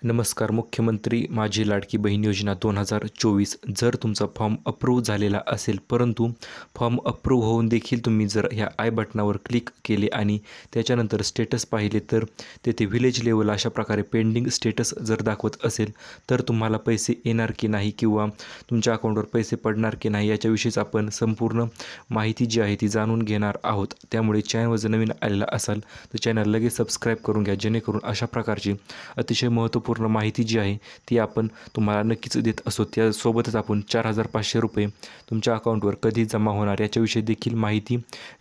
नमस्कार. मुख्यमंत्री माझी लाडकी बहीण योजना 2024 जर तुमचा फॉर्म अप्रूव्ह झालेला असेल, परंतु फॉर्म अप्रूव्ह होऊन देखील तुम्ही जर ह्या आय बटनावर क्लिक केले आणि त्याच्यानंतर स्टेटस पाहिले तर तेथे विलेज लेवल अशा प्रकारे पेंडिंग स्टेटस जर दाखवत असेल तर तुम्हाला पैसे येणार की नाही किंवा तुमच्या अकाउंटवर पैसे पडणार की नाही याच्याविषयीच आपण संपूर्ण माहिती जी आहे ती जाणून घेणार आहोत. त्यामुळे चॅनलवर जर नवीन आलेला असाल तर चॅनल लगेच सबस्क्राईब करून घ्या, जेणेकरून अशा प्रकारची अतिशय महत्त्वपूर्ण माहिती जी आहे ती आपण तुम्हाला नक्कीच देत असतो. त्यासोबतच आपण 4,500 रुपये तुमच्या अकाउंटवर कधी जमा होणार याच्याविषयी देखील माहिती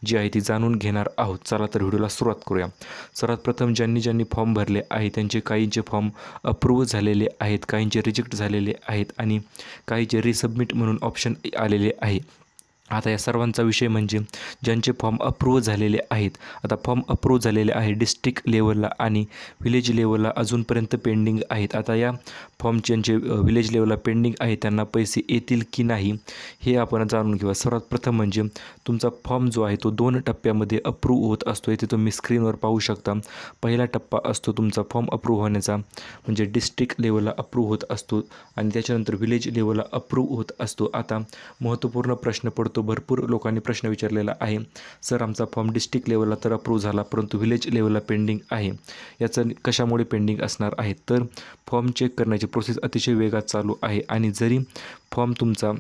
जी आहे ती जाणून घेणार आहोत. चला तर व्हिडिओला सुरुवात करूया. सर्वात प्रथम ज्यांनी फॉर्म भरले आहे त्यांचे काहींचे फॉर्म अप्रूव्ह झालेले आहेत, काहींचे रिजेक्ट झालेले आहेत आणि काहींचे रिसबमिट म्हणून ऑप्शन आलेले आहे. आता या सर्वांचा विषय म्हणजे ज्यांचे फॉर्म अप्रूव्ह झालेले आहेत. आता फॉर्म अप्रूव्ह झालेले आहे डिस्ट्रिक्ट लेवलला आणि विलेज लेवलला अजूनपर्यंत पेंडिंग आहेत. आता या फॉर्म ज्यांचे विलेज लेवलला पेंडिंग आहे त्यांना पैसे येतील की नाही हे आपण जाणून घेऊया. सर्वात प्रथम म्हणजे तुमचा फॉर्म जो आहे तो 2 टप्प्यामध्ये अप्रूव्ह होत असतो. इथे तुम्ही स्क्रीनवर पाहू शकता. पहिला टप्पा असतो तुमचा फॉर्म अप्रूव्ह होण्याचा, म्हणजे डिस्ट्रिक्ट लेवलला अप्रूव्ह होत असतो आणि त्याच्यानंतर विलेज लेवलला अप्रूव्ह होत असतो. आता महत्त्वपूर्ण प्रश्न पडतो, भरपूर लोकांनी प्रश्न विचारलेला आहे, सर आमचा फॉर्म डिस्ट्रिक्ट लेवलला तर अप्रूव्ह झाला परंतु विलेज लेवलला पेंडिंग आहे, याचं कशामुळे पेंडिंग असणार आहे? तर फॉर्म चेक करण्याची प्रोसेस अतिशय वेगात चालू आहे आणि जरी फॉर्म तुमचा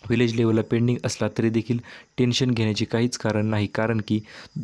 विलेज लेवलला पेंडिंग असला तरी देखील टेन्शन घेण्याची काहीच कारण नाही. कारण की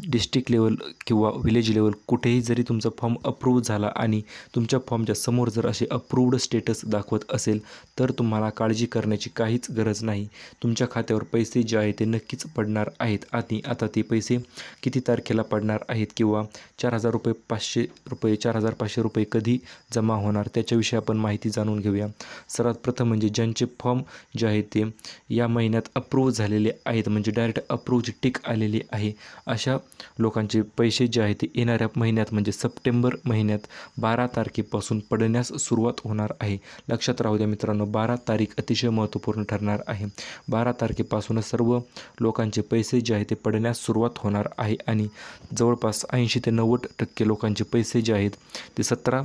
डिस्ट्रिक्ट लेवल किंवा विलेज लेवल कुठेही जरी तुमचा फॉर्म अप्रूव्ह झाला आणि तुमच्या फॉर्मच्या समोर जर असे अप्रूव्ड स्टेटस दाखवत असेल तर तुम्हाला काळजी करण्याची काहीच गरज नाही. तुमच्या खात्यावर पैसे जे आहे ते नक्कीच पडणार आहेत. आता ते पैसे किती तारखेला पडणार आहेत किंवा 4,000 रुपये 500 रुपये 4,500 रुपये कधी जमा होणार त्याच्याविषयी आपण माहिती जाणून घेऊया. सर्वात प्रथम म्हणजे ज्यांचे फॉर्म जे आहे ते या महिन्यात अप्रूव्ह झालेले आहेत, म्हणजे डायरेक्ट अप्रूव्हची टिक आलेली आहे, अशा लोकांचे पैसे जे आहेत ते येणाऱ्या महिन्यात म्हणजे सप्टेंबर महिन्यात 12 तारखेपासून पडण्यास सुरुवात होणार आहे. लक्षात राहू द्या मित्रांनो, 12 तारीख अतिशय महत्त्वपूर्ण ठरणार आहे. 12 तारखेपासूनच सर्व लोकांचे पैसे जे आहे ते पडण्यास सुरुवात होणार आहे आणि जवळपास 80 ते 90% लोकांचे पैसे जे आहेत ते 17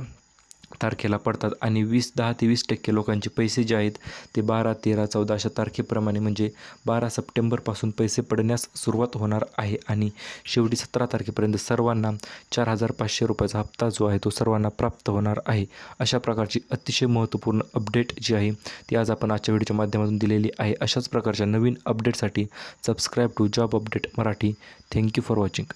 तारखेला पडतात आणि 10 ते 20% लोकांचे पैसे जे आहेत ते 12, 13, 14 अशा तारखेप्रमाणे म्हणजे 12 सप्टेंबरपासून पैसे पडण्यास सुरुवात होणार आहे आणि शेवटी 17 तारखेपर्यंत सर्वांना 4,500 रुपयाचा हप्ता जो आहे तो सर्वांना प्राप्त होणार आहे. अशा प्रकारची अतिशय महत्त्वपूर्ण अपडेट जी आहे ती आज आपण आजच्या व्हिडिओच्या माध्यमातून दिलेली आहे. अशाच प्रकारच्या नवीन अपडेटसाठी subscribe to job update Marathi. Thank you for watching.